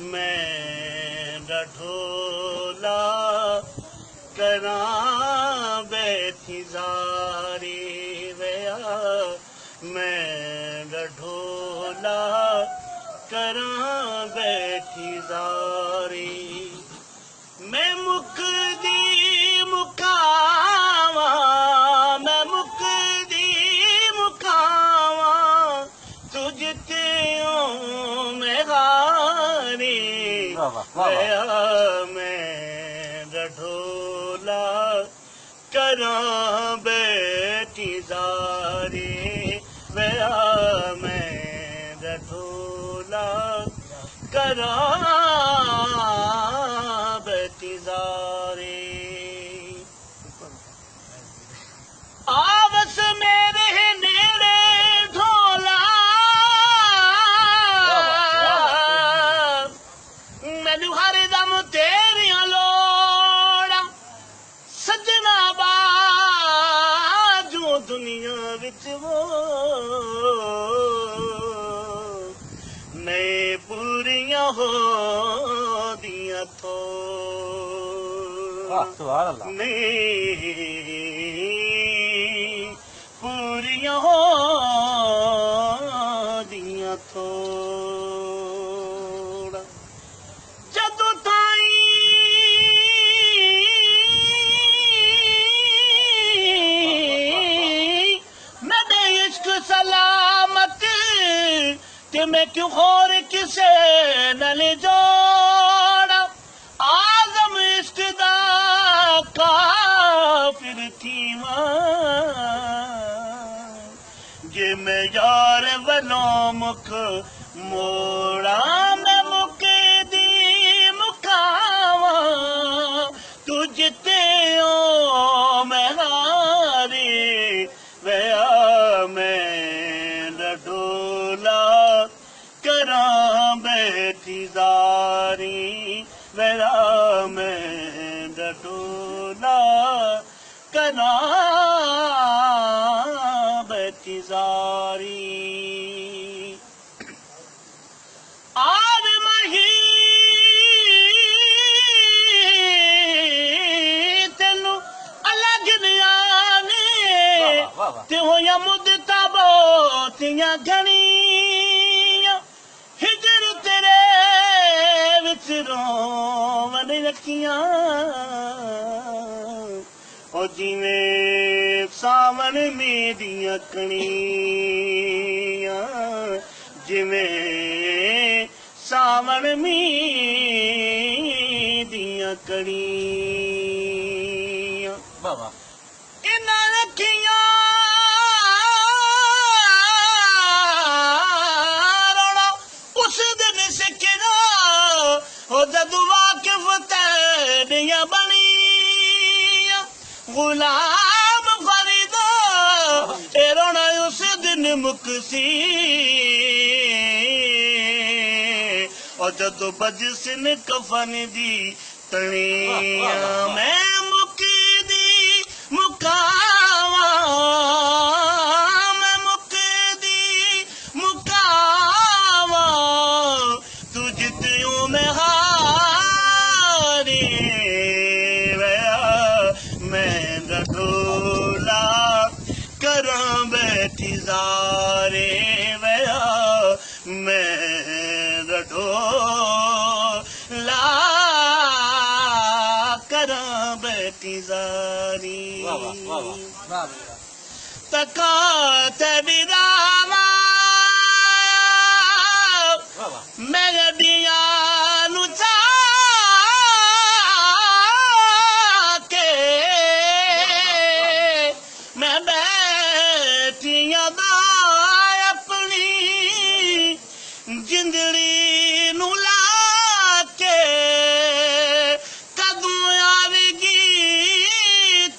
मैं ढोला करां बैठी ज़ारी वया मैं ढोला करां बैठी ज़ारी मैं मुकदी मुकावा मैं मुकदी मुकावा तुझते मैं गारी वया मैं ढोला करां बैठी ज़ारी वया मैं ढोला करां बैठी ज़ारी आवस मेरे नेड़े ढोला मैनू हर दम तेरियां लोड़ा सजना बाजू दुनिया विच वो नए पूरियां हो दियां थो नहीं पूरियां हो दियां थोड़ा जदों ताईं मेरे इश्क सलामत ते मैं क्यों होर किसे नाल जोड़ा आज़म इश्क दा काफिर थीवां जे मैं यार वलों मुख मोड़ा मैं मुकदी मुकावा तुझते मैं हारी वया मैं ढोला करां बैठी ज़ारी वया मैं ढोला करां बैठी ज़ारी आर मही तेनू अलग नियाने ते होया मुद्दता बहुतियां घणियां हिजर तेरे विच रोवन रखियां ओ जिवें सावन में दियां कणियां जिवें सावन में दियां कणियां इन्हां रखियां रोना उस दिन सिकरा ओ जदू वाकिफ तेरियां बनियां गुलाम फरीदा ए रोना उस दिन मुकसी और जदों बजसिन कफन दी तणियां मैं मुकदी मुकावा मैं मुकदी मुकावा तुझते मैं हारी वया मैं ढोला करां बैठी ज़ारी वया मैं ढोला करां बैठी ज़ारी तका तेरी रामा मेरे दिया नू के मैं बैठियां अपनी जिंदड़ी नू ला के कदों आवेगी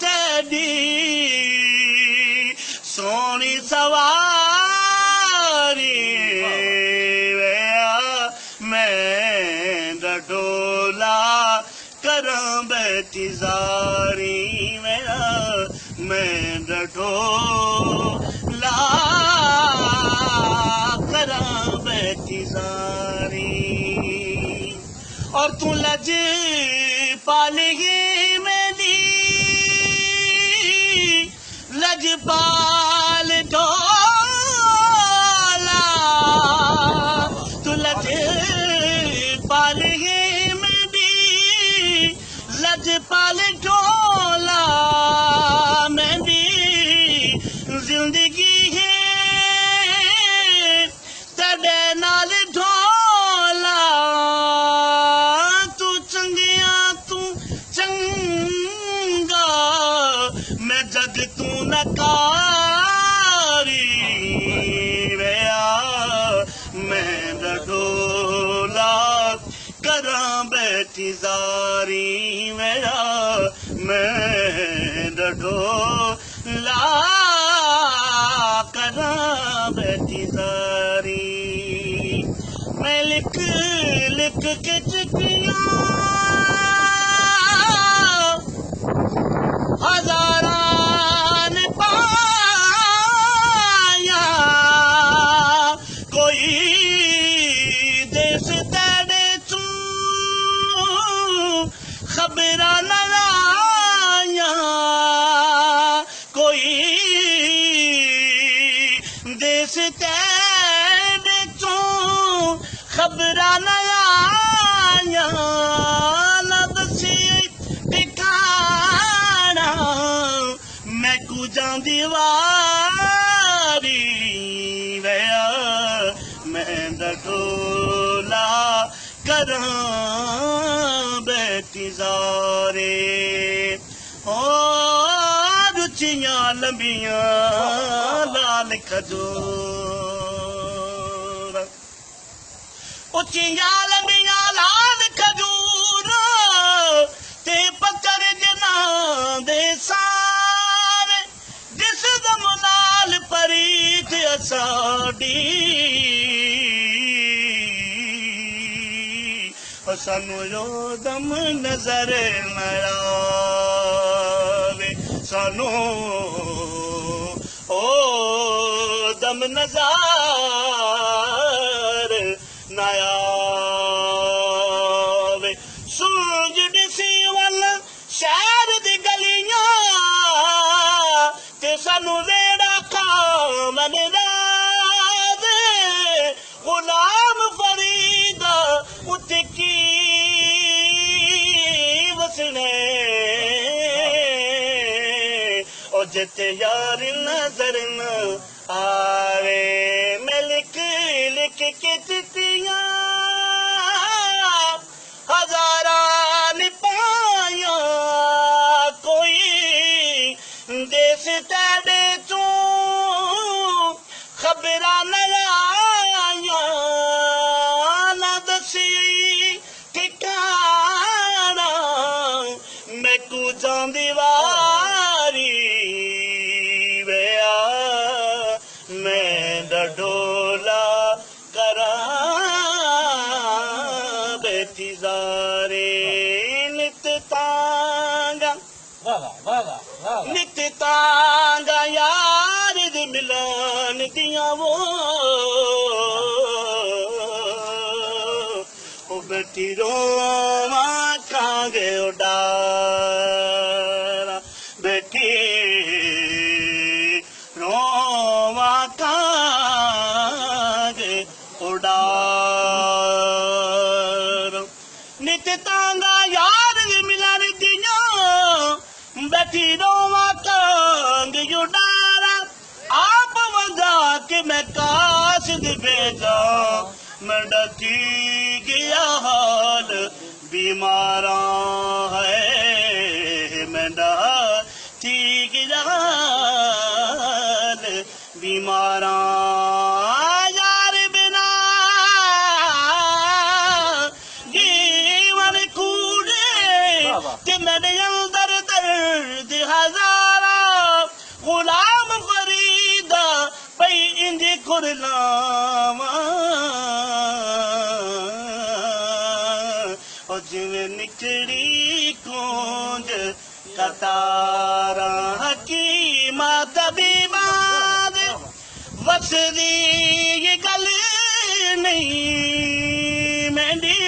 तेरी सोनी सवारी वया मैं ढोला करां बैठी ज़ारी वया मैं ढोला करां बैठी ज़ारी और तू लज पालगी मेरी लजपाल ढोला तू लज पालगी मेरी लजपाल ढोला मेरी जिंदगी है तेरे नाल ढोला तू चंगिया तू चंगा मैं जग तू नकारी वेया मैं ढोला करा बैठी जारी वेया मैं ढोला करा बैठी जारी मैं लिख लिख के चिट्ठियां हजारां ने पाया कोई देश तेरे तू खबरां न आया कोई देश तेरे तू खबरां न आया न दसी ठिकाना मैं कुजां दीवारी वेया मैं ढोला करां बैठी जारे ओ रुचियां लंबियां लाल खजूर उचियां लंबियां लाल खजूर ते पत्थर जना दे सारे जिस दम लाल परीत असाडी सानू यो दम नजर न आवे सानू ओ दम नजर न आवे सूरज दिसी वल शहर दी गलियां ते सानू रेड़ा खामन दे गुलाम फरीदा उते की वसने ओ जिते यार नजर न आवे मैं लिख लिख के चिट्ठियां हजारां ने पाया कोई देश तेरे तू खबरां न आया न दसी ठिकाना मैं कुजां दीवारी वेया मैं ढोला करां बैठी जारे नित तांगा यार दी मिलन दियां वो बैठी रोवा कांगे उडारा बैठी रोवा कांगे उडारा नित तांगा यार मिलन दियां बैठी रोवा कांगे उडारा आप वजा के मैं कासिद भेजा मैं डकी गया हाल बीमारा है मैं ठीक हाल बीमारा यार बिना जीवन कूड़े ते मेरे अंदर दर्द हजारा गुलाम फरीदा पई इंज कुरलावा जिवें निकड़ी कूंज कतारा हकीमा तबीबा वसदी ये गल नहीं मेरी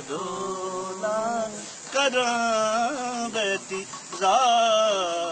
दोला करां बेती ज़ात